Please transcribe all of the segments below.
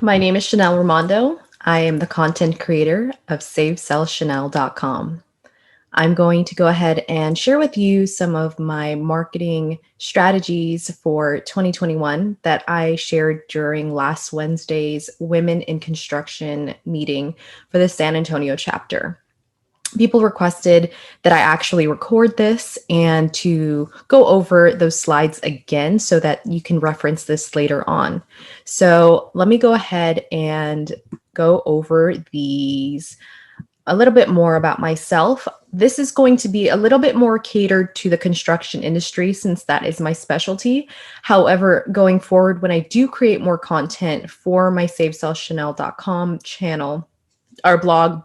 My name is Chanel Ramondo. I am the content creator of SaveSellChanel.com. I'm going to go ahead and share with you some of my marketing strategies for 2021 that I shared during last Wednesday's Women in Construction meeting for the San Antonio chapter. People requested that I actually record this and to go over those slides again so that you can reference this later on. So let me go ahead and go over these a little bit more about myself. This is going to be a little bit more catered to the construction industry since that is my specialty. However, going forward, when I do create more content for my SaveSellChanel.com channel, our blog,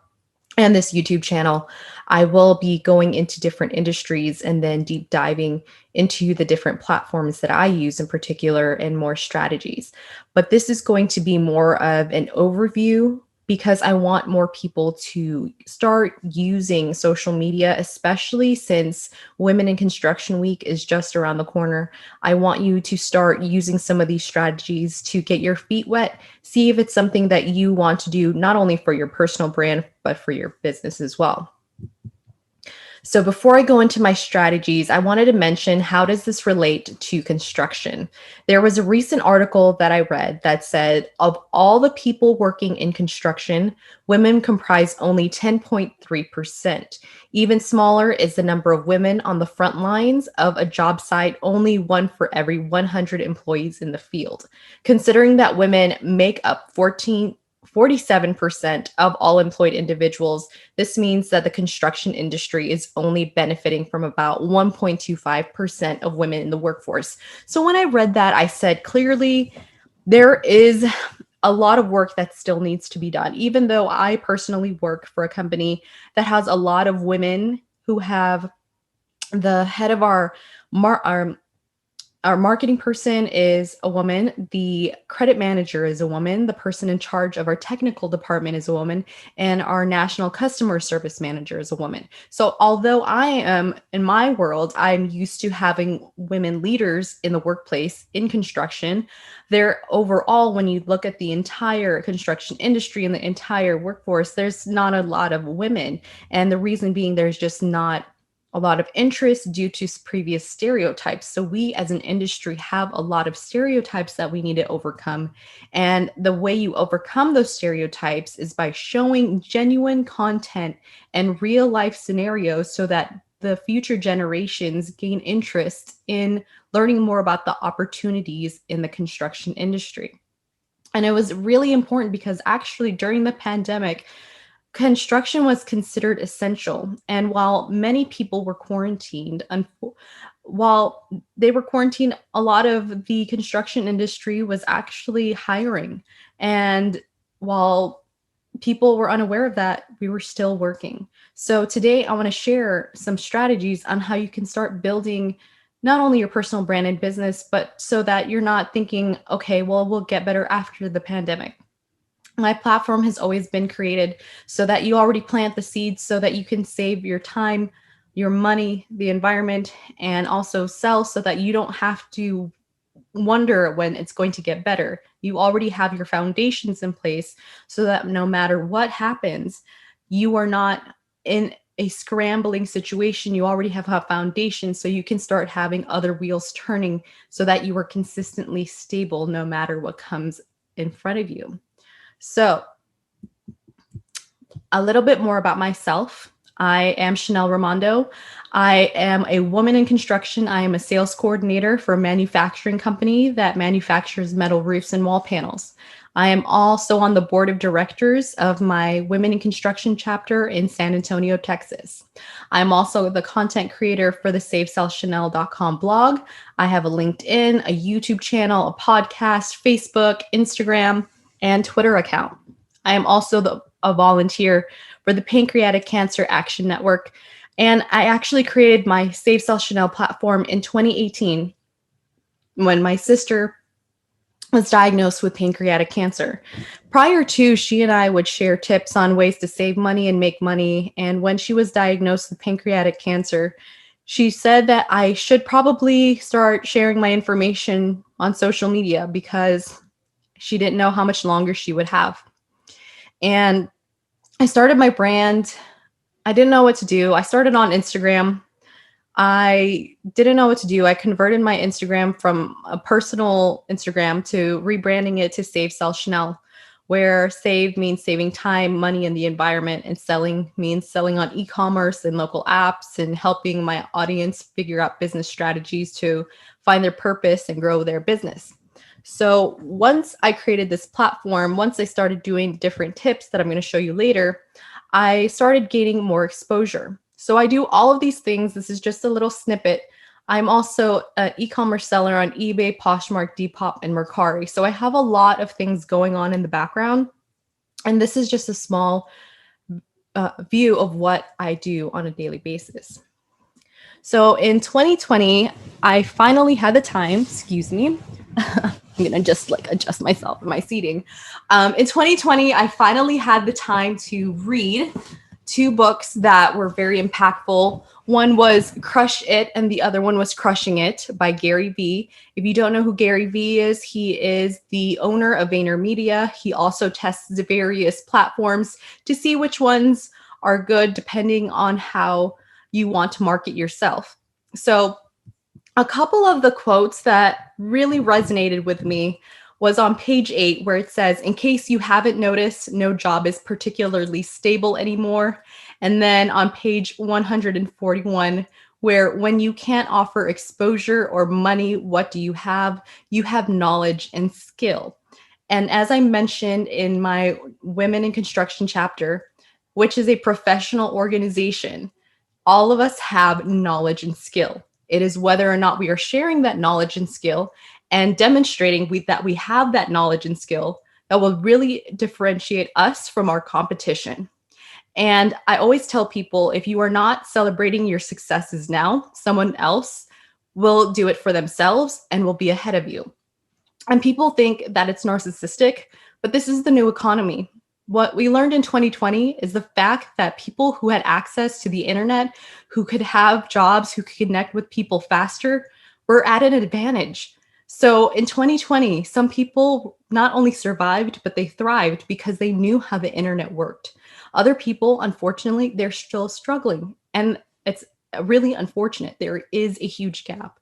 and this YouTube channel, I will be going into different industries and then deep diving into the different platforms that I use in particular and more strategies. But this is going to be more of an overview because I want more people to start using social media, especially since Women in Construction Week is just around the corner. I want you to start using some of these strategies to get your feet wet, see if it's something that you want to do, not only for your personal brand, but for your business as well. So before I go into my strategies, I wanted to mention, how does this relate to construction? There was a recent article that I read that said of all the people working in construction, women comprise only 10.3%. Even smaller is the number of women on the front lines of a job site, only one for every 100 employees in the field. Considering that women make up 47% of all employed individuals, this means that the construction industry is only benefiting from about 1.25% of women in the workforce. So when I read that, I said, clearly, there is a lot of work that still needs to be done. Even though I personally work for a company that has a lot of women who have the head of our marketing person is a woman. The credit manager is a woman. The person in charge of our technical department is a woman. And our national customer service manager is a woman. So although I am, in my world, I'm used to having women leaders in the workplace in construction, there overall, when you look at the entire construction industry and the entire workforce, there's not a lot of women. And the reason being, there's just not a lot of interest due to previous stereotypes. So we as an industry have a lot of stereotypes that we need to overcome. And the way you overcome those stereotypes is by showing genuine content and real life scenarios so that the future generations gain interest in learning more about the opportunities in the construction industry. And it was really important because actually during the pandemic, construction was considered essential. And while many people were quarantined, while they were quarantined, a lot of the construction industry was actually hiring. And while people were unaware of that, we were still working. So today I want to share some strategies on how you can start building not only your personal brand and business, but so that you're not thinking, okay, well, we'll get better after the pandemic. My platform has always been created so that you already plant the seeds so that you can save your time, your money, the environment, and also sell so that you don't have to wonder when it's going to get better. You already have your foundations in place so that no matter what happens, you are not in a scrambling situation. You already have a foundation so you can start having other wheels turning so that you are consistently stable no matter what comes in front of you. So, a little bit more about myself. I am Chanel Ramondo. I am a woman in construction. I am a sales coordinator for a manufacturing company that manufactures metal roofs and wall panels. I am also on the board of directors of my Women in Construction chapter in San Antonio, Texas. I'm also the content creator for the SaveSellChanel.com blog. I have a LinkedIn, a YouTube channel, a podcast, Facebook, Instagram, and Twitter account. I am also a volunteer for the Pancreatic Cancer Action Network, and I actually created my Save Sell Chanel platform in 2018 when my sister was diagnosed with pancreatic cancer. Prior to, she and I would share tips on ways to save money and make money, and when she was diagnosed with pancreatic cancer, she said that I should probably start sharing my information on social media because She didn't know how much longer she would have. And I started my brand. I didn't know what to do. I started on Instagram. I didn't know what to do. I converted my Instagram from a personal Instagram to rebranding it to Save Sell Chanel, where save means saving time, money, and the environment, and selling means selling on e-commerce and local apps and helping my audience figure out business strategies to find their purpose and grow their business. So once I created this platform, once I started doing different tips that I'm going to show you later, I started gaining more exposure. So I do all of these things. This is just a little snippet. I'm also an e-commerce seller on eBay, Poshmark, Depop, and Mercari. So I have a lot of things going on in the background. And this is just a small view of what I do on a daily basis. So in 2020, I finally had the time, excuse me. I'm going to just like adjust myself in my seating. In 2020, I finally had the time to read two books that were very impactful. One was Crush It, and the other one was Crushing It by Gary Vee. If you don't know who Gary Vee is, he is the owner of VaynerMedia. He also tests the various platforms to see which ones are good depending on how you want to market yourself. So a couple of the quotes that really resonated with me was on page 8, where it says, in case you haven't noticed, no job is particularly stable anymore. And then on page 141, where when you can't offer exposure or money, what do you have? You have knowledge and skill. And as I mentioned in my Women in Construction chapter, which is a professional organization, all of us have knowledge and skill. It is whether or not we are sharing that knowledge and skill and demonstrating that we have that knowledge and skill that will really differentiate us from our competition. And I always tell people, if you are not celebrating your successes now, someone else will do it for themselves and will be ahead of you. And people think that it's narcissistic, but this is the new economy. What we learned in 2020 is the fact that people who had access to the internet, who could have jobs, who could connect with people faster, were at an advantage. So in 2020, some people not only survived, but they thrived because they knew how the internet worked. Other people, unfortunately, they're still struggling. And it's really unfortunate. There is a huge gap.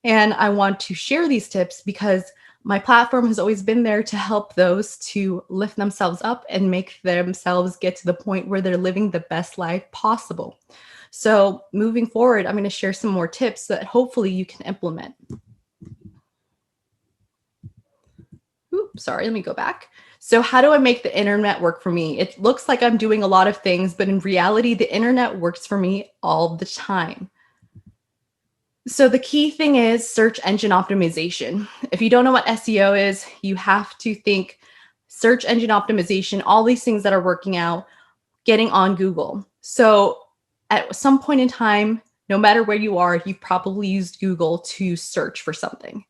And I want to share these tips because my platform has always been there to help those to lift themselves up and make themselves get to the point where they're living the best life possible. So moving forward, I'm going to share some more tips that hopefully you can implement. Oops, sorry, let me go back. So how do I make the internet work for me? It looks like I'm doing a lot of things, but in reality, the internet works for me all the time. So the key thing is search engine optimization. If you don't know what SEO is, you have to think search engine optimization, all these things that are working out, getting on Google. So at some point in time, no matter where you are, you've probably used Google to search for something.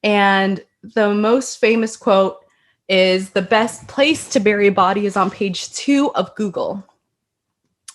And the most famous quote is, the best place to bury a body is on page 2 of Google.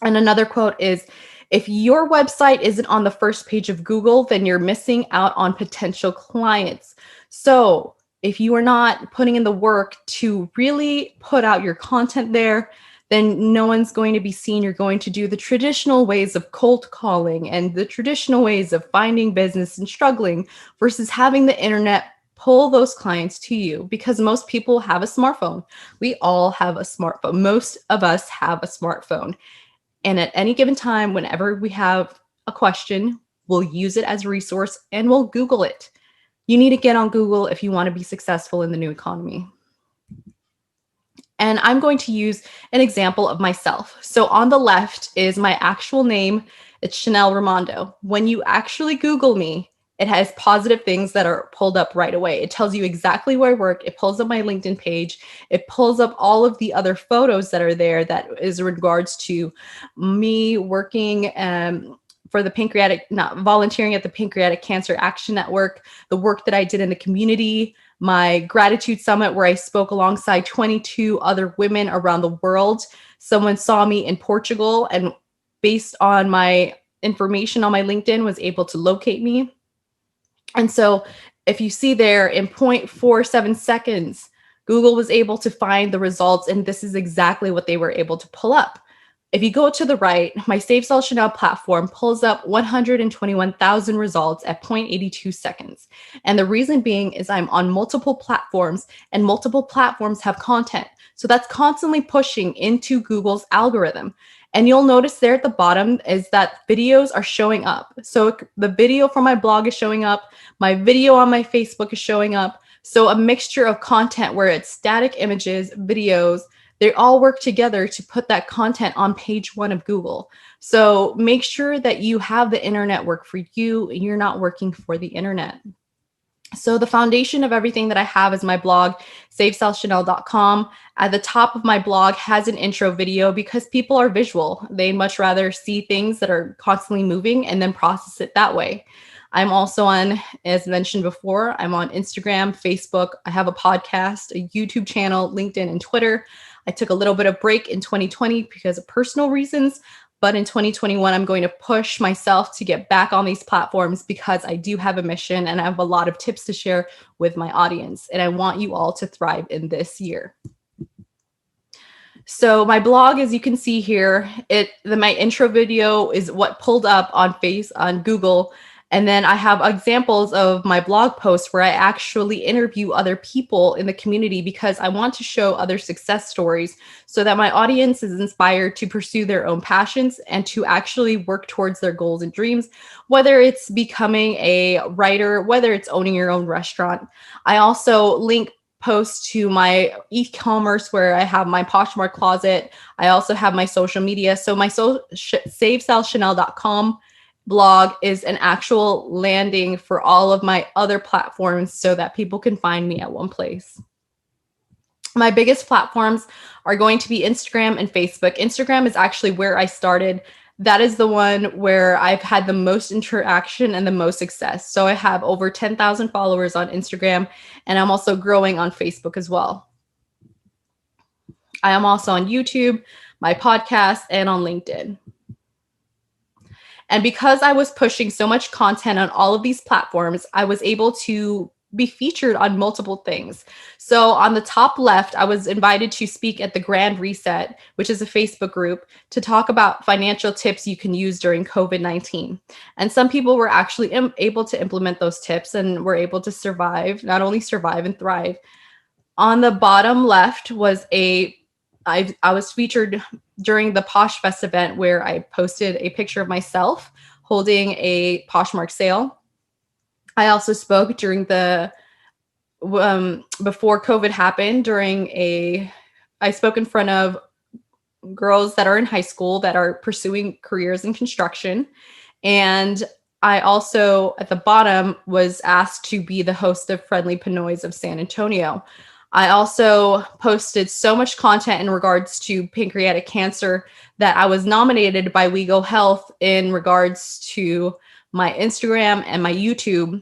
And another quote is, if your website isn't on the first page of Google, then you're missing out on potential clients. So if you are not putting in the work to really put out your content there, then no one's going to be seen. You're going to do the traditional ways of cold calling and the traditional ways of finding business and struggling versus having the internet pull those clients to you, because most people have a smartphone. We all have a smartphone. Most of us have a smartphone. And at any given time, whenever we have a question, we'll use it as a resource and we'll Google it. You need to get on Google if you want to be successful in the new economy. And I'm going to use an example of myself. So on the left is my actual name. It's Chanel Raimondo. When you actually Google me, it has positive things that are pulled up right away. It tells you exactly where I work. It pulls up my LinkedIn page. It pulls up all of the other photos that are there that is in regards to me working for the volunteering at the Pancreatic Cancer Action Network, the work that I did in the community, my gratitude summit where I spoke alongside 22 other women around the world. Someone saw me in Portugal and based on my information on my LinkedIn was able to locate me. And so if you see there in 0.47 seconds, Google was able to find the results, and this is exactly what they were able to pull up. If you go to the right, my Save Sell Chanel platform pulls up 121,000 results at 0.82 seconds. And the reason being is I'm on multiple platforms, and multiple platforms have content. So that's constantly pushing into Google's algorithm. And you'll notice there at the bottom is that videos are showing up. So the video from my blog is showing up, my video on my Facebook is showing up. So a mixture of content where it's static images, videos, they all work together to put that content on page one of Google. So make sure that you have the internet work for you and you're not working for the internet. So the foundation of everything that I have is my blog, savesellchanel.com. At the top of my blog has an intro video because people are visual. They much rather see things that are constantly moving and then process it that way. I'm also on, as mentioned before, I'm on Instagram, Facebook. I have a podcast, a YouTube channel, LinkedIn, and Twitter. I took a little bit of break in 2020 because of personal reasons, but in 2021, I'm going to push myself to get back on these platforms because I do have a mission and I have a lot of tips to share with my audience. And I want you all to thrive in this year. So my blog, as you can see here, my intro video is what pulled up on Google. And then I have examples of my blog posts where I actually interview other people in the community because I want to show other success stories so that my audience is inspired to pursue their own passions and to actually work towards their goals and dreams, whether it's becoming a writer, whether it's owning your own restaurant. I also link posts to my e-commerce where I have my Poshmark closet. I also have my social media. So my SaveSellChanel.com blog is an actual landing for all of my other platforms so that people can find me at one place. My biggest platforms are going to be Instagram and Facebook. Instagram is actually where I started. That is the one where I've had the most interaction and the most success. So I have over 10,000 followers on Instagram, and I'm also growing on Facebook as well. I am also on YouTube, my podcast, and on LinkedIn. And because I was pushing so much content on all of these platforms, I was able to be featured on multiple things. So on the top left, I was invited to speak at the Grand Reset, which is a Facebook group, to talk about financial tips you can use during COVID-19. And some people were actually able to implement those tips and were able to survive, not only survive and thrive. On the bottom left was I was featured during the Posh Fest event where I posted a picture of myself holding a Poshmark sale. I also spoke during before COVID happened I spoke in front of girls that are in high school that are pursuing careers in construction. And I also, at the bottom, was asked to be the host of Friendly Pinoys of San Antonio. I also posted so much content in regards to pancreatic cancer that I was nominated by WeGo Health in regards to my Instagram and my YouTube.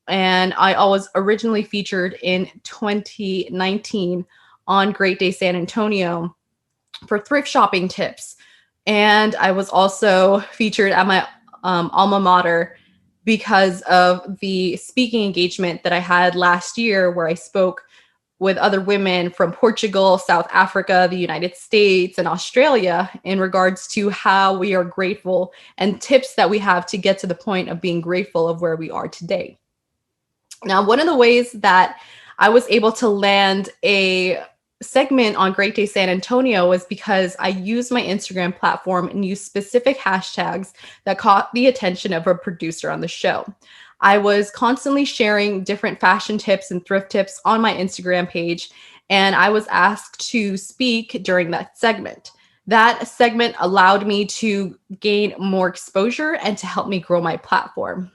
And I was originally featured in 2019 on Great Day San Antonio for thrift shopping tips. And I was also featured at my alma mater because of the speaking engagement that I had last year where I spoke with other women from Portugal, South Africa, the United States, and Australia in regards to how we are grateful and tips that we have to get to the point of being grateful of where we are today. Now, one of the ways that I was able to land a segment on Great Day San Antonio was because I used my Instagram platform and used specific hashtags that caught the attention of a producer on the show. I was constantly sharing different fashion tips and thrift tips on my Instagram page, and I was asked to speak during that segment. That segment allowed me to gain more exposure and to help me grow my platform.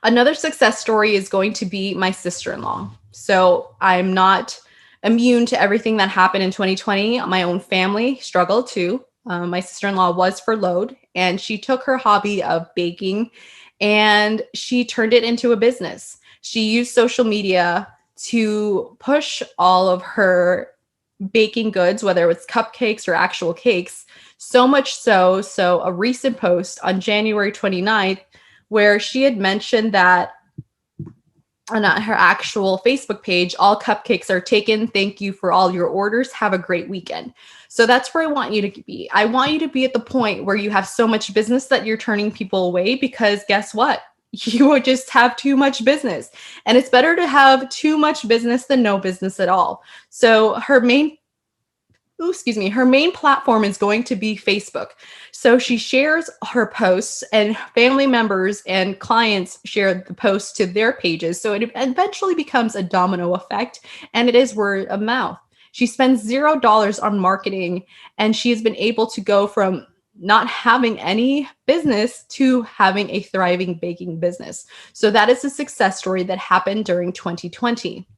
Another success story is going to be my sister-in-law. So I'm not immune to everything that happened in 2020. My own family struggled too. My sister-in-law was furloughed, and she took her hobby of baking and she turned it into a business. She used social media to push all of her baking goods, whether it was cupcakes or actual cakes, so much so a recent post on January 29th where she had mentioned that and on her actual Facebook page, all cupcakes are taken. Thank you for all your orders. Have a great weekend. So that's where I want you to be. I want you to be at the point where you have so much business that you're turning people away, because guess what? You will just have too much business. And it's better to have too much business than no business at all. So her main platform is going to be Facebook. So she shares her posts, and family members and clients share the posts to their pages. So it eventually becomes a domino effect, and it is word of mouth. She spends $0 on marketing, and she has been able to go from not having any business to having a thriving baking business. So that is a success story that happened during 2020.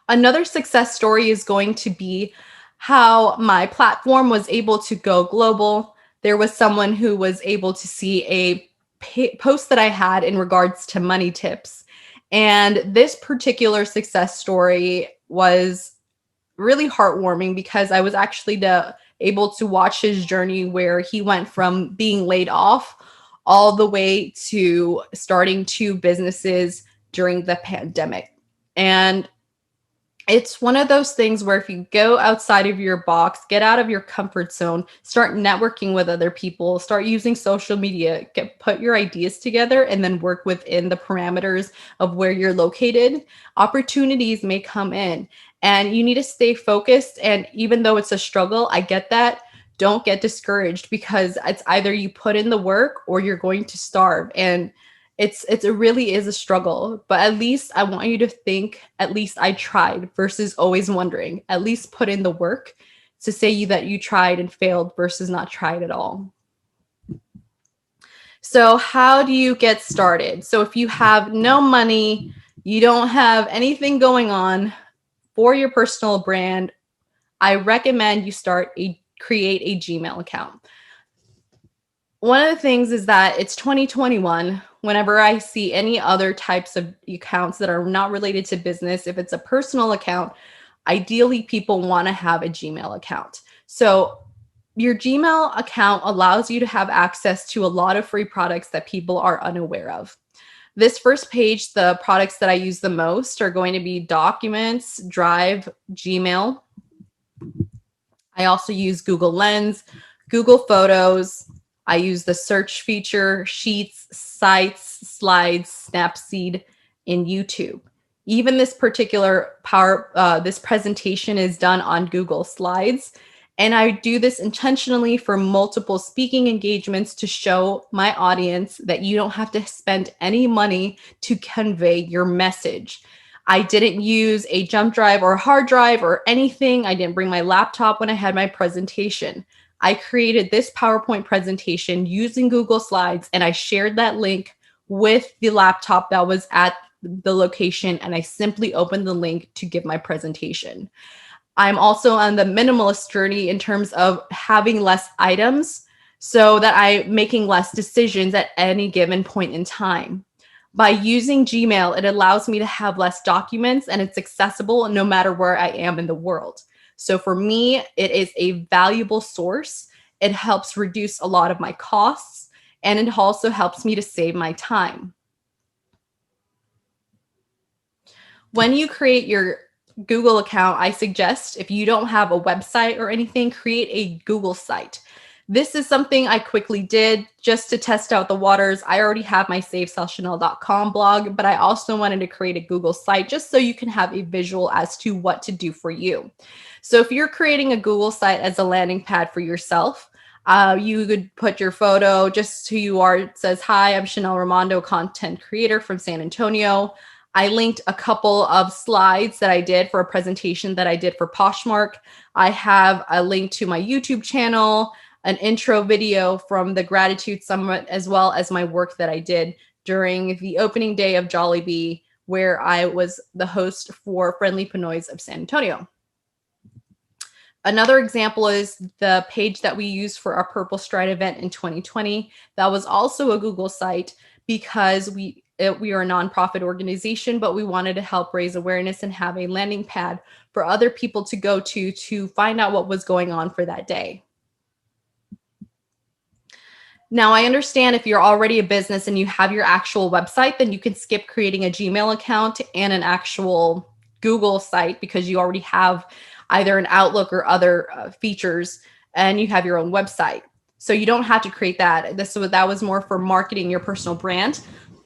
Another success story is going to be how my platform was able to go global. There was someone who was able to see a post that I had in regards to money tips. And this particular success story was really heartwarming, because I was actually able to watch his journey, where he went from being laid off all the way to starting two businesses during the pandemic. And it's one of those things where if you go outside of your box, get out of your comfort zone, start networking with other people, start using social media, put your ideas together, and then work within the parameters of where you're located, opportunities may come in. And you need to stay focused. And even though it's a struggle, I get that. Don't get discouraged, because it's either you put in the work or you're going to starve. And it really is a struggle, but at least I want you to think, at least I tried, versus always wondering. At least put in the work to say that you tried and failed versus not tried at all. So how do you get started? So if you have no money, you don't have anything going on for your personal brand, I recommend you create a Gmail account. One of the things is that it's 2021. Whenever I see any other types of accounts that are not related to business, if it's a personal account, ideally people want to have a Gmail account. So your Gmail account allows you to have access to a lot of free products that people are unaware of. This first page, the products that I use the most are going to be Documents, Drive, Gmail. I also use Google Lens, Google Photos. I use the search feature, Sheets, Sites, Slides, Snapseed, and YouTube. Even this particular this presentation is done on Google Slides. And I do this intentionally for multiple speaking engagements to show my audience that you don't have to spend any money to convey your message. I didn't use a jump drive or hard drive or anything. I didn't bring my laptop when I had my presentation. I created this PowerPoint presentation using Google Slides, and I shared that link with the laptop that was at the location, and I simply opened the link to give my presentation. I'm also on the minimalist journey in terms of having less items so that I'm making less decisions at any given point in time. By using Gmail, it allows me to have less documents, and it's accessible no matter where I am in the world. So for me, it is a valuable source. It helps reduce a lot of my costs, and it also helps me to save my time. When you create your Google account, I suggest, if you don't have a website or anything, create a Google site. This is something I quickly did just to test out the waters. I already have my SaveSalChanel.com blog, but I also wanted to create a Google site just so you can have a visual as to what to do for you. So if you're creating a Google site as a landing pad for yourself, you could put your photo, just who you are. It says, "Hi, I'm Chanel Raimondo, content creator from San Antonio." I linked a couple of slides that I did for a presentation that I did for Poshmark. I have a link to my YouTube channel, an intro video from the Gratitude Summit, as well as my work that I did during the opening day of Jollibee, where I was the host for Friendly Pinoys of San Antonio. Another example is the page that we used for our Purple Stride event in 2020. That was also a Google site, because we are a nonprofit organization, but we wanted to help raise awareness and have a landing pad for other people to go to find out what was going on for that day. Now, I understand if you're already a business and you have your actual website, then you can skip creating a Gmail account and an actual Google site because you already have either an Outlook or other features and you have your own website. So you don't have to create that. That was more for marketing your personal brand.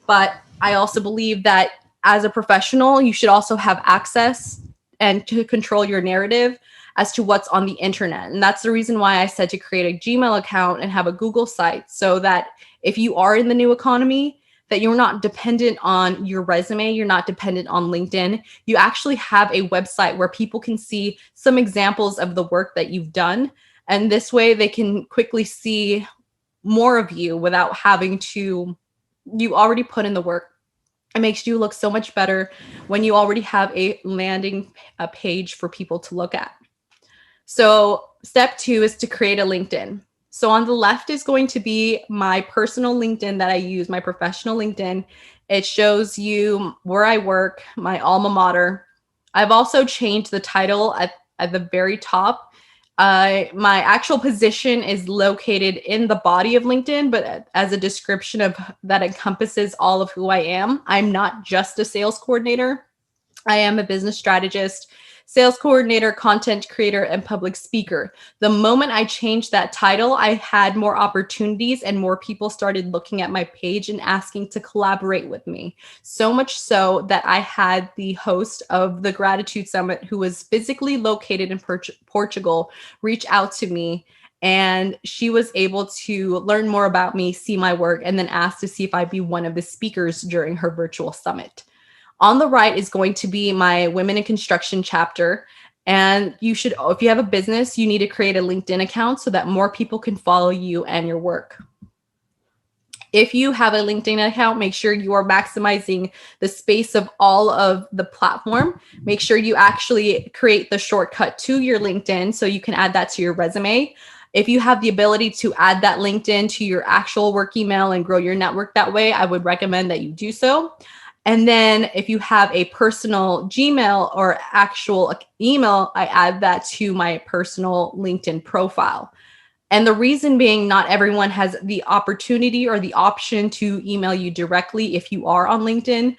But I also believe that as a professional, you should also have access and to control your narrative as to what's on the internet. And that's the reason why I said to create a Gmail account and have a Google site so that if you are in the new economy, that you're not dependent on your resume, you're not dependent on LinkedIn. You actually have a website where people can see some examples of the work that you've done. And this way they can quickly see more of you without having to, you already put in the work. It makes you look so much better when you already have a landing page for people to look at. So step 2 is to create a LinkedIn. So on the left is going to be my personal LinkedIn that I use, my professional LinkedIn. It shows you where I work, my alma mater. I've also changed the title at the very top. My actual position is located in the body of LinkedIn, but as a description of that encompasses all of who I am. I'm not just a sales coordinator. I am a business strategist, sales coordinator, content creator, and public speaker. The moment I changed that title, I had more opportunities and more people started looking at my page and asking to collaborate with me. So much so that I had the host of the Gratitude Summit, who was physically located in Portugal, reach out to me. And she was able to learn more about me, see my work, and then ask to see if I'd be one of the speakers during her virtual summit. On the right is going to be my Women in Construction chapter. And you should, if you have a business, you need to create a LinkedIn account so that more people can follow you and your work. If you have a LinkedIn account, make sure you are maximizing the space of all of the platform. Make sure you actually create the shortcut to your LinkedIn so you can add that to your resume. If you have the ability to add that LinkedIn to your actual work email and grow your network that way, I would recommend that you do so. And then if you have a personal Gmail or actual email, I add that to my personal LinkedIn profile. And the reason being, not everyone has the opportunity or the option to email you directly if you are on LinkedIn.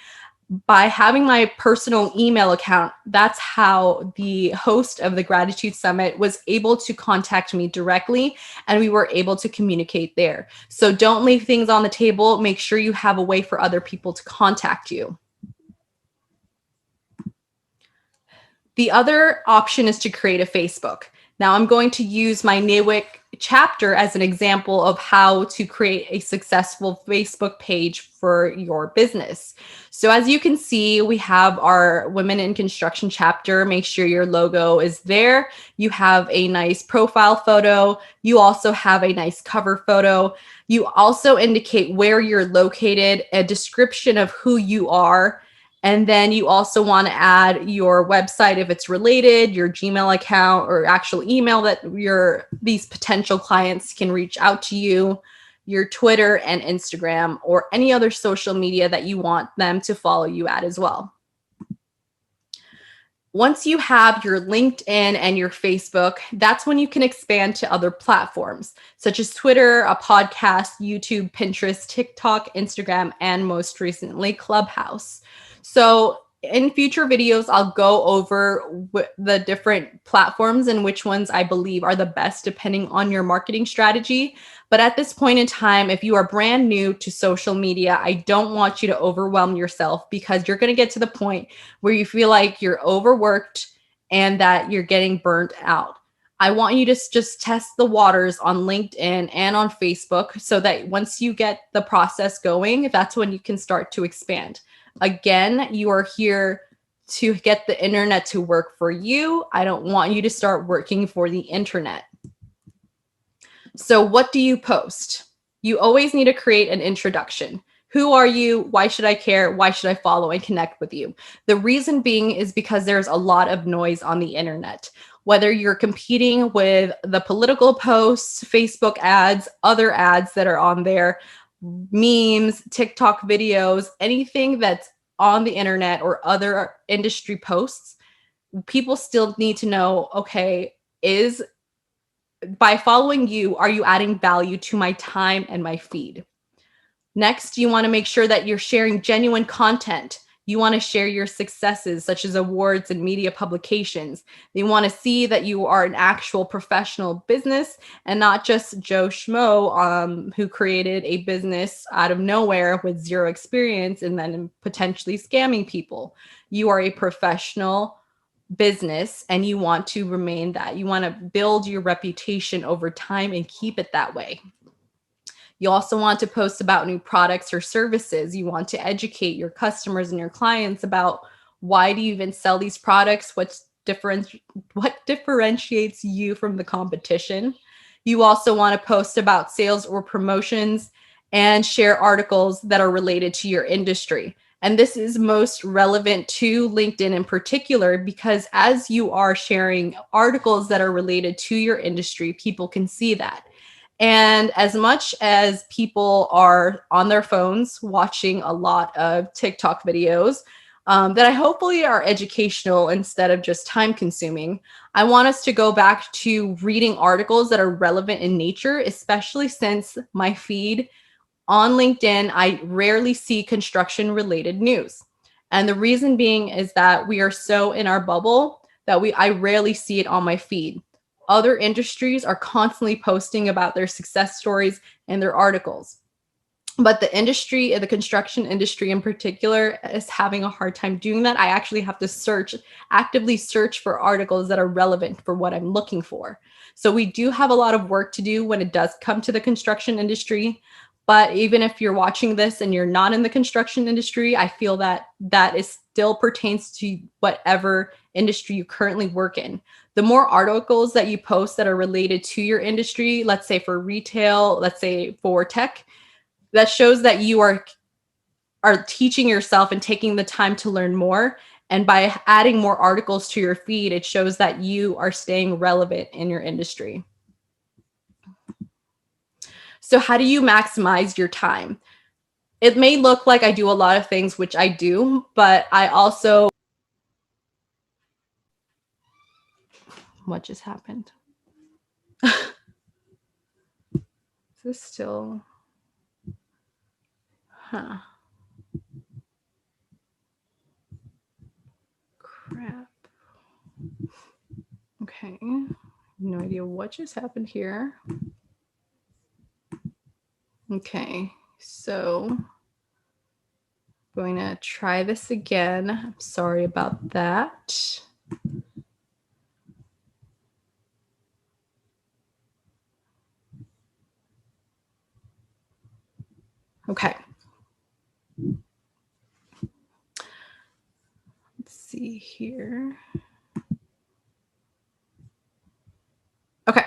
By having my personal email account, that's how the host of the Gratitude Summit was able to contact me directly, and we were able to communicate there. So don't leave things on the table. Make sure you have a way for other people to contact you. The other option is to create a Facebook. Now I'm going to use my NAWIC chapter as an example of how to create a successful Facebook page for your business. So as you can see, we have our Women in Construction chapter. Make sure your logo is there. You have a nice profile photo. You also have a nice cover photo. You also indicate where you're located, a description of who you are. And then you also want to add your website if it's related, your Gmail account or actual email that these potential clients can reach out to you, your Twitter and Instagram, or any other social media that you want them to follow you at as well. Once you have your LinkedIn and your Facebook, that's when you can expand to other platforms such as Twitter, a podcast, YouTube, Pinterest, TikTok, Instagram, and most recently Clubhouse. So in future videos, I'll go over the different platforms and which ones I believe are the best depending on your marketing strategy. But at this point in time, if you are brand new to social media, I don't want you to overwhelm yourself because you're going to get to the point where you feel like you're overworked and that you're getting burnt out. I want you to just test the waters on LinkedIn and on Facebook so that once you get the process going, that's when you can start to expand. Again, you are here to get the internet to work for you. I don't want you to start working for the internet. So what do you post? You always need to create an introduction. Who are you? Why should I care? Why should I follow and connect with you? The reason being is because there's a lot of noise on the internet. Whether you're competing with the political posts, Facebook ads, other ads that are on there, memes, TikTok videos, anything that's on the internet or other industry posts, people still need to know, okay, is by following you, are you adding value to my time and my feed? Next, you want to make sure that you're sharing genuine content. You want to share your successes, such as awards and media publications. You want to see that you are an actual professional business and not just Joe Schmo who created a business out of nowhere with zero experience and then potentially scamming people. You are a professional business and you want to remain that. You want to build your reputation over time and keep it that way. You also want to post about new products or services. You want to educate your customers and your clients about why do you even sell these products? What differentiates you from the competition? You also want to post about sales or promotions and share articles that are related to your industry. And this is most relevant to LinkedIn in particular, because as you are sharing articles that are related to your industry, people can see that. And as much as people are on their phones watching a lot of TikTok videos that I hopefully are educational instead of just time consuming, I want us to go back to reading articles that are relevant in nature, especially since my feed on LinkedIn, I rarely see construction related news. And the reason being is that we are so in our bubble that I rarely see it on my feed. Other industries are constantly posting about their success stories and their articles. But the construction industry in particular, is having a hard time doing that. I actually have to actively search for articles that are relevant for what I'm looking for. So we do have a lot of work to do when it does come to the construction industry. But even if you're watching this and you're not in the construction industry, I feel that still pertains to whatever industry you currently work in. The more articles that you post that are related to your industry, let's say for retail, let's say for tech, that shows that you are teaching yourself and taking the time to learn more. And by adding more articles to your feed, it shows that you are staying relevant in your industry. So how do you maximize your time? It may look like I do a lot of things, which I do, but I also... What just happened? Is this still... Huh. Crap. Okay. No idea what just happened here. Okay, so I'm going to try this again. I'm sorry about that. Okay. Let's see here. Okay.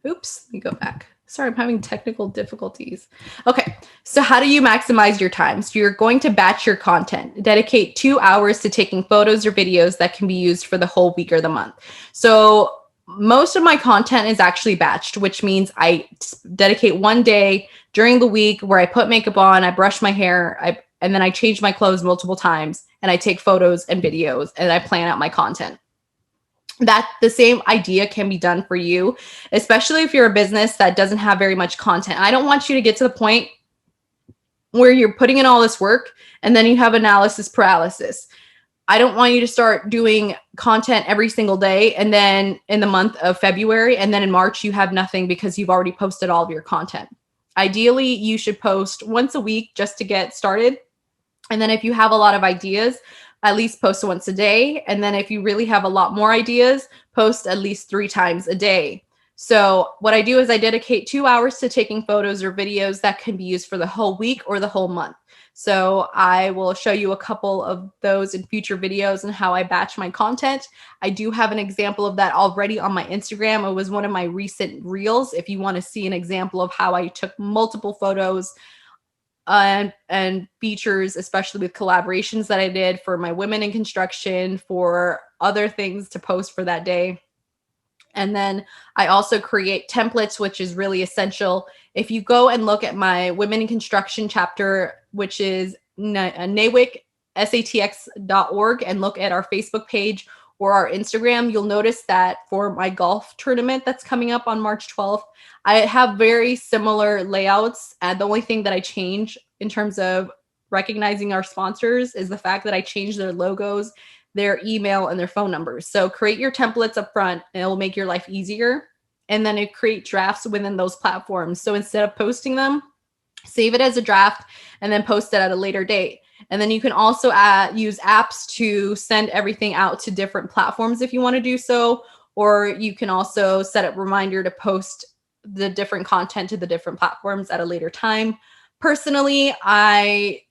Oops, let me go back. Sorry, I'm having technical difficulties. Okay, so how do you maximize your time? So you're going to batch your content. Dedicate 2 hours to taking photos or videos that can be used for the whole week or the month. So most of my content is actually batched, which means I dedicate one day during the week where I put makeup on, I brush my hair, and then I change my clothes multiple times, and I take photos and videos, and I plan out my content. That the same idea can be done for you, especially if you're a business that doesn't have very much content. I don't want you to get to the point where you're putting in all this work and then you have analysis paralysis. I don't want you to start doing content every single day and then in the month of February and then in March you have nothing because you've already posted all of your content. Ideally, you should post once a week just to get started. And then if you have a lot of ideas, at least post once a day. And then if you really have a lot more ideas, post at least 3 times a day. So what I do is I dedicate 2 hours to taking photos or videos that can be used for the whole week or the whole month. So I will show you a couple of those in future videos and how I batch my content. I do have an example of that already on my Instagram. It was one of my recent reels. If you want to see an example of how I took multiple photos and features, especially with collaborations that I did for my women in construction, for other things to post for that day. And then I also create templates, which is really essential. If you go and look at my women in construction chapter, which is NAWIC, satx.org, and look at our Facebook page, or our Instagram, you'll notice that for my golf tournament that's coming up on March 12th, I have very similar layouts. And the only thing that I change in terms of recognizing our sponsors is the fact that I change their logos, their email, and their phone numbers. So create your templates up front and it will make your life easier. And then create drafts within those platforms. So instead of posting them, save it as a draft and then post it at a later date. And then you can also use apps to send everything out to different platforms if you want to do so. Or you can also set a reminder to post the different content to the different platforms at a later time. Personally, I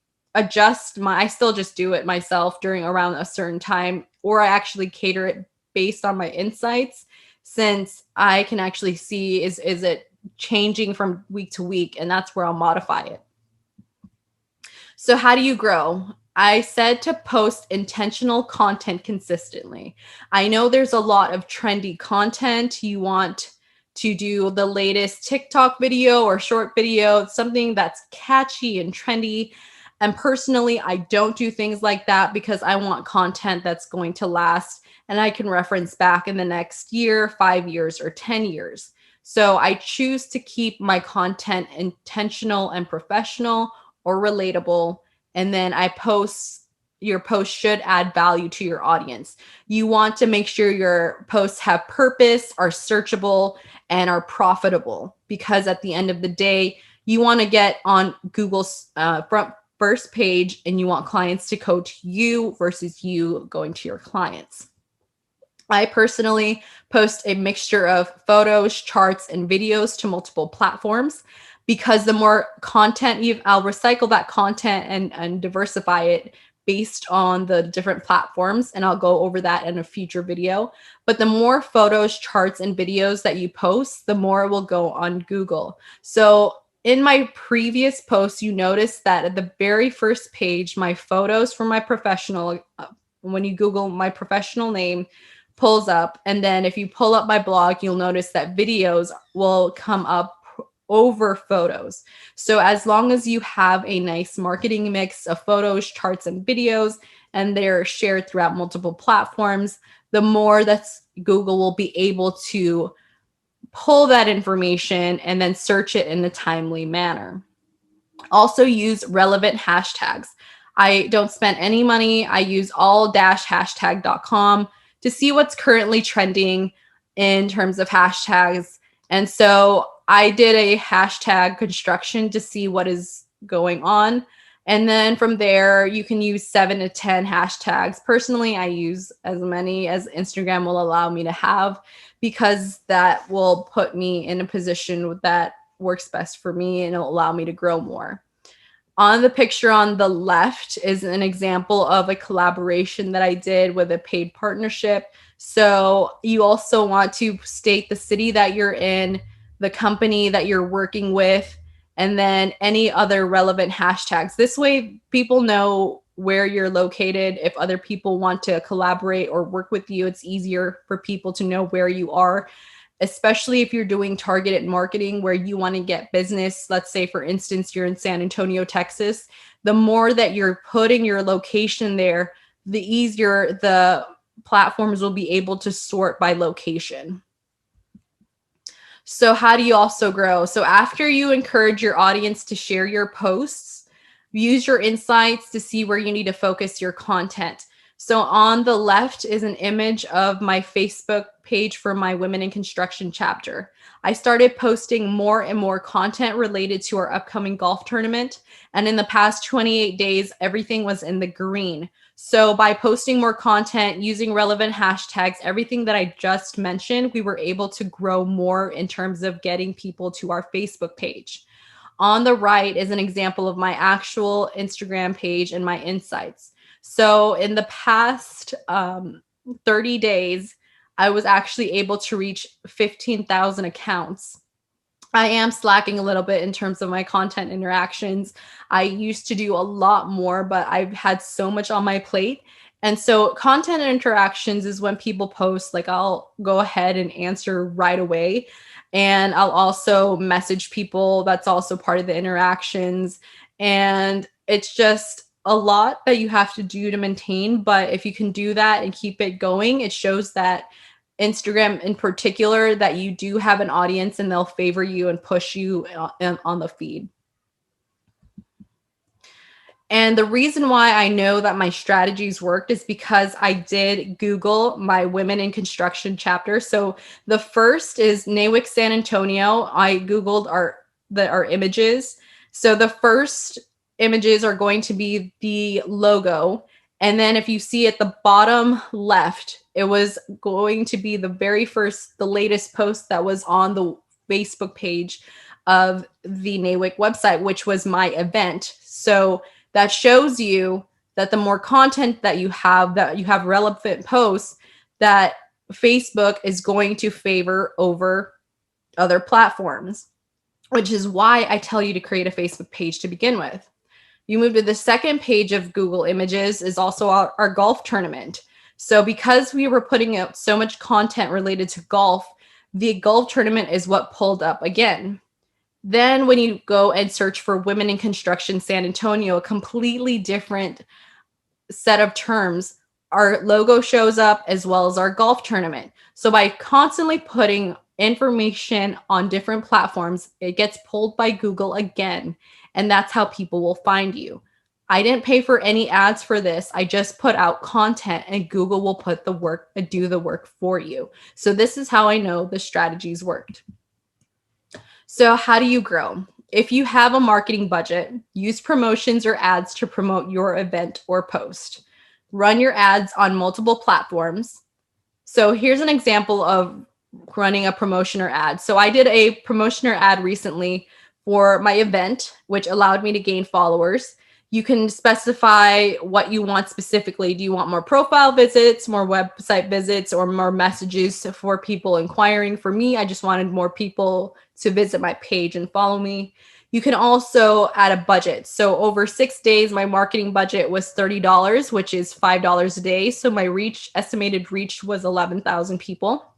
still just do it myself during around a certain time, or I actually cater it based on my insights, since I can actually see is it changing from week to week, and that's where I'll modify it. So how do you grow? I said to post intentional content consistently. I know there's a lot of trendy content. You want to do the latest TikTok video or short video, something that's catchy and trendy. And personally, I don't do things like that because I want content that's going to last and I can reference back in the next year, 5 years, or 10 years. So I choose to keep my content intentional and professional or relatable. And then your post should add value to your audience. You want to make sure your posts have purpose, are searchable, and are profitable, because at the end of the day, you want to get on Google's first page and you want clients to go to you versus you going to your clients. I personally post a mixture of photos, charts, and videos to multiple platforms, because the more content I'll recycle that content and diversify it based on the different platforms. And I'll go over that in a future video. But the more photos, charts, and videos that you post, the more will go on Google. So in my previous posts, you notice that at the very first page, my photos for my professional, when you Google my professional name, pulls up. And then if you pull up my blog, you'll notice that videos will come up over photos. So as long as you have a nice marketing mix of photos, charts, and videos, and they're shared throughout multiple platforms, the more that Google will be able to pull that information and then search it in a timely manner. Also use relevant hashtags. I don't spend any money. I use all-hashtag.com to see what's currently trending in terms of hashtags. And so I did a hashtag construction to see what is going on. And then from there, you can use 7 to 10 hashtags. Personally, I use as many as Instagram will allow me to have, because that will put me in a position that works best for me and it'll allow me to grow more. On the picture on the left is an example of a collaboration that I did with a paid partnership. So you also want to state the city that you're in, the company that you're working with, and then any other relevant hashtags. This way, people know where you're located. If other people want to collaborate or work with you, it's easier for people to know where you are, especially if you're doing targeted marketing where you want to get business. Let's say, for instance, you're in San Antonio, Texas. The more that you're putting your location there, the easier the platforms will be able to sort by location. So how do you also grow? So after you encourage your audience to share your posts, use your insights to see where you need to focus your content. So on the left is an image of my Facebook page for my Women in Construction chapter. I started posting more and more content related to our upcoming golf tournament. And in the past 28 days, everything was in the green. So by posting more content, using relevant hashtags, everything that I just mentioned, we were able to grow more in terms of getting people to our Facebook page. On the right is an example of my actual Instagram page and my insights. So in the past 30 days, I was actually able to reach 15,000 accounts. I am slacking a little bit in terms of my content interactions. I used to do a lot more, but I've had so much on my plate. And so content interactions is when people post, like I'll go ahead and answer right away. And I'll also message people. That's also part of the interactions. And it's just a lot that you have to do to maintain, but if you can do that and keep it going, it shows that Instagram in particular that you do have an audience and they'll favor you and push you on the feed. And the reason why I know that my strategies worked is because I did Google my women in construction chapter. So the first is NAWIC San Antonio. I Googled our images. So the first images are going to be the logo. And then if you see at the bottom left, it was going to be the latest post that was on the Facebook page of the NAWIC website, which was my event. So that shows you that the more content that you have relevant posts, that Facebook is going to favor over other platforms, which is why I tell you to create a Facebook page to begin with. You move to the second page of Google Images is also our golf tournament. So because we were putting out so much content related to golf, the golf tournament is what pulled up again. Then when you go and search for Women in Construction San Antonio, a completely different set of terms, our logo shows up as well as our golf tournament. So by constantly putting information on different platforms, it gets pulled by Google again, and that's how people will find you. I didn't pay for any ads for this. I just put out content and Google will do the work for you. So this is how I know the strategies worked. So how do you grow? If you have a marketing budget, use promotions or ads to promote your event or post. Run your ads on multiple platforms. So here's an example of running a promotion or ad. So I did a promotion or ad recently for my event, which allowed me to gain followers. You can specify what you want specifically. Do you want more profile visits, more website visits, or more messages for people inquiring? For me, I just wanted more people to visit my page and follow me. You can also add a budget. So over 6 days, my marketing budget was $30, which is $5 a day. So my estimated reach was 11,000 people.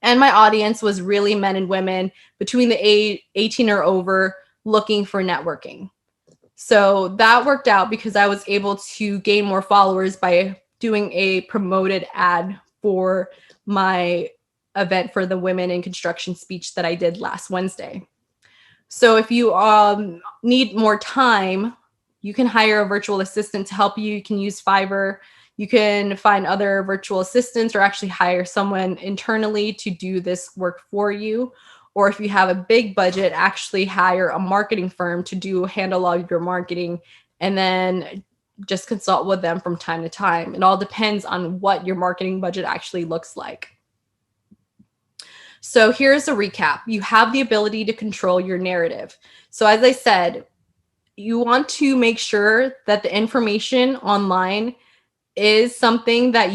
And my audience was really men and women between the age 18 or over looking for networking. So that worked out because I was able to gain more followers by doing a promoted ad for my event for the Women in Construction speech that I did last Wednesday. So if you need more time, you can hire a virtual assistant to help you. You can use Fiverr. You can find other virtual assistants or actually hire someone internally to do this work for you. Or if you have a big budget, actually hire a marketing firm to handle all of your marketing and then just consult with them from time to time. It all depends on what your marketing budget actually looks like. So here's a recap. You have the ability to control your narrative. So as I said, you want to make sure that the information online is something that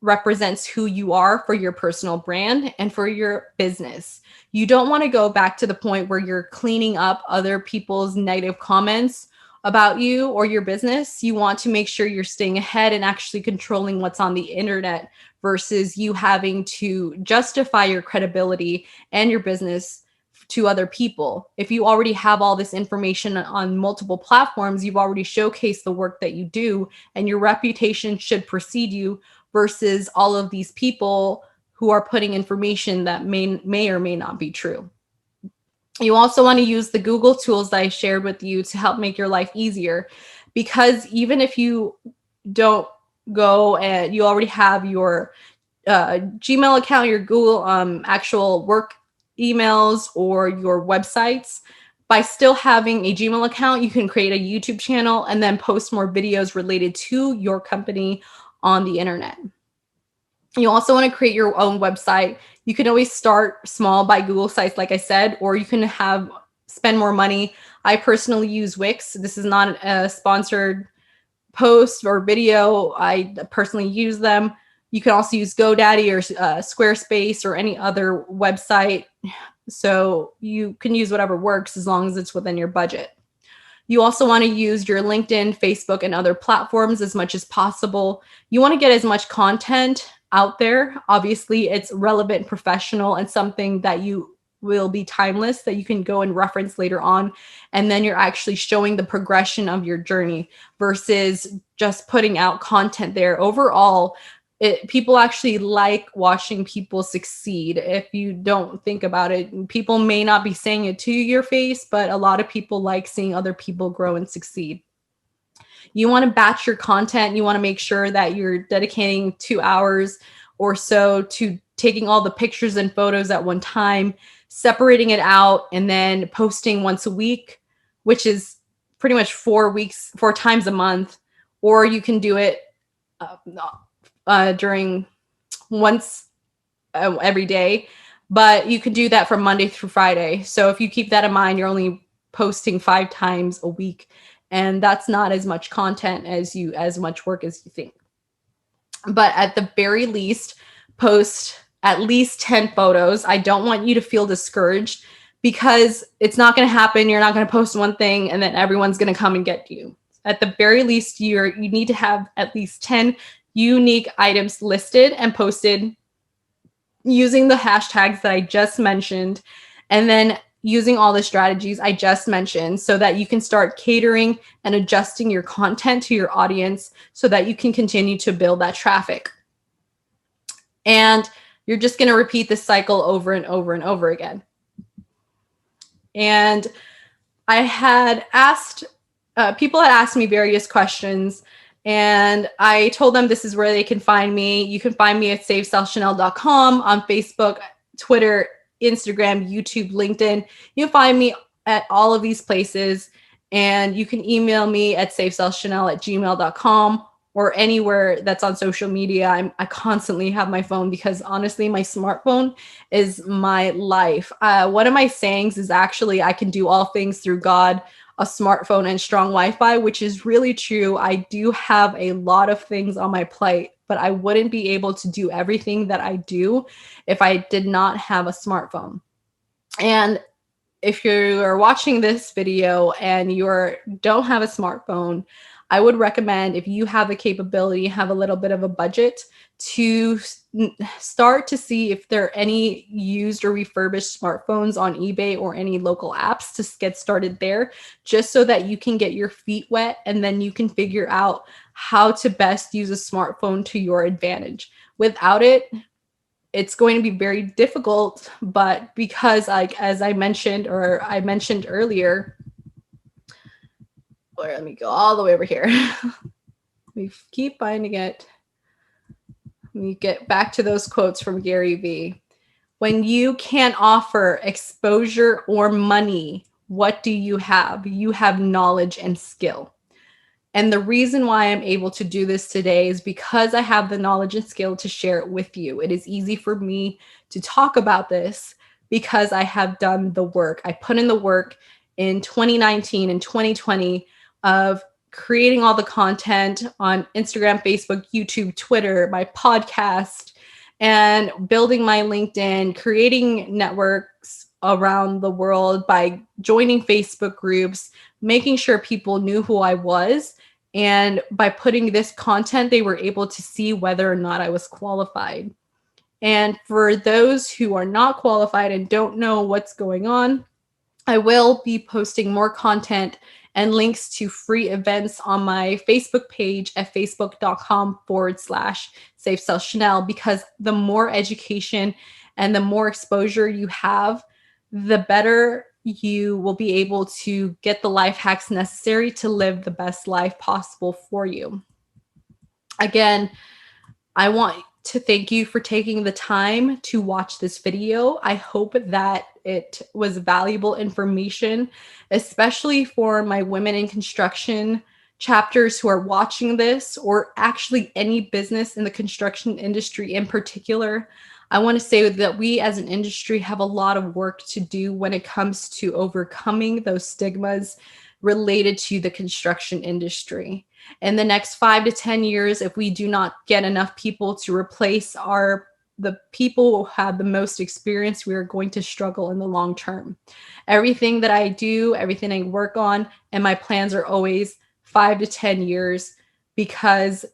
represents who you are for your personal brand and for your business. You don't want to go back to the point where you're cleaning up other people's negative comments about you or your business. You want to make sure you're staying ahead and actually controlling what's on the internet versus you having to justify your credibility and your business to other people. If you already have all this information on multiple platforms, you've already showcased the work that you do, and your reputation should precede you versus all of these people who are putting information that may or may not be true. You also want to use the Google tools that I shared with you to help make your life easier, because even if you don't go and you already have your Gmail account, your Google actual work emails or your websites, by still having a Gmail account, you can create a YouTube channel and then post more videos related to your company on the internet. You also want to create your own website. You can always start small by Google sites, like I said, or you can spend more money. I personally use Wix. This is not a sponsored post or video. I personally use them. You can also use GoDaddy or Squarespace or any other website. So you can use whatever works as long as it's within your budget. You also want to use your LinkedIn, Facebook, and other platforms as much as possible. You want to get as much content out there. Obviously, it's relevant, professional, and something that you will be timeless that you can go and reference later on. And then you're actually showing the progression of your journey versus just putting out content there. Overall, people actually like watching people succeed. If you don't think about it, people may not be saying it to your face, but a lot of people like seeing other people grow and succeed. You want to batch your content. You want to make sure that you're dedicating 2 hours or so to taking all the pictures and photos at one time, separating it out, and then posting once a week, which is pretty much 4 weeks, 4 times a month. Or you can do it during once every day, but you can do that from Monday through Friday. So if you keep that in mind, you're only posting 5 times a week, and that's not as much content as much work as you think. But at the very least, post at least 10 photos. I don't want you to feel discouraged because it's not going to happen. You're not going to post one thing and then everyone's going to come and get you. At the very least, you need to have at least 10 unique items listed and posted using the hashtags that I just mentioned, and then using all the strategies I just mentioned so that you can start catering and adjusting your content to your audience so that you can continue to build that traffic. And you're just going to repeat this cycle over and over and over again. And I had asked, people had asked me various questions, and I told them this is where they can find me. You can find me at SaveSalChanel.com on Facebook, Twitter, Instagram, YouTube, LinkedIn. You can find me at all of these places, and you can email me at SaveSalChanel@gmail.com or anywhere that's on social media. I constantly have my phone because honestly, my smartphone is my life. One of my sayings is actually, I can do all things through God, a smartphone, and strong Wi-Fi, which is really true. I do have a lot of things on my plate, but I wouldn't be able to do everything that I do if I did not have a smartphone. And if you are watching this video and you don't have a smartphone, I would recommend, if you have the capability, have a little bit of a budget, to start to see if there are any used or refurbished smartphones on eBay or any local apps to get started there, just so that you can get your feet wet and then you can figure out how to best use a smartphone to your advantage. Without it, it's going to be very difficult, but because as I mentioned earlier, or let me go all the way over here. We keep finding it. Let me get back to those quotes from Gary Vee. When you can't offer exposure or money, what do you have? You have knowledge and skill. And the reason why I'm able to do this today is because I have the knowledge and skill to share it with you. It is easy for me to talk about this because I have done the work. I put in the work in 2019 and 2020 of creating all the content on Instagram, Facebook, YouTube, Twitter, my podcast, and building my LinkedIn, creating networks around the world by joining Facebook groups, making sure people knew who I was. And by putting this content, they were able to see whether or not I was qualified. And for those who are not qualified and don't know what's going on, I will be posting more content and links to free events on my Facebook page at facebook.com/SaveSalChanel, because the more education and the more exposure you have, the better you will be able to get the life hacks necessary to live the best life possible for you. Again, I want to thank you for taking the time to watch this video. I hope that it was valuable information, especially for my women in construction chapters who are watching this, or actually any business in the construction industry in particular. I want to say that we as an industry have a lot of work to do when it comes to overcoming those stigmas related to the construction industry. In the next 5 to 10 years, if we do not get enough people to replace the people who have the most experience, we are going to struggle in the long term. Everything that I do, everything I work on, and my plans are always 5 to 10 years, because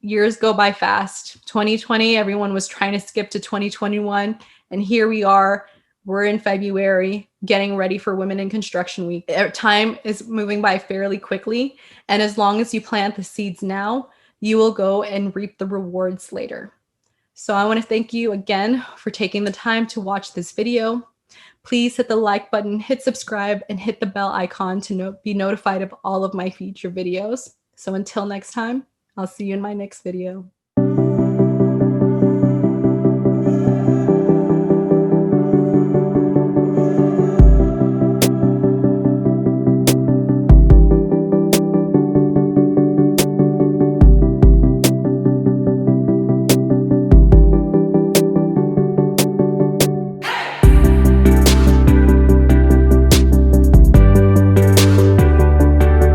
years go by fast. 2020, everyone was trying to skip to 2021. And here we are We're in February, getting ready for Women in Construction Week. Time is moving by fairly quickly, and as long as you plant the seeds now, you will go and reap the rewards later. So I want to thank you again for taking the time to watch this video. Please hit the like button, hit subscribe, and hit the bell icon to be notified of all of my future videos. So until next time, I'll see you in my next video.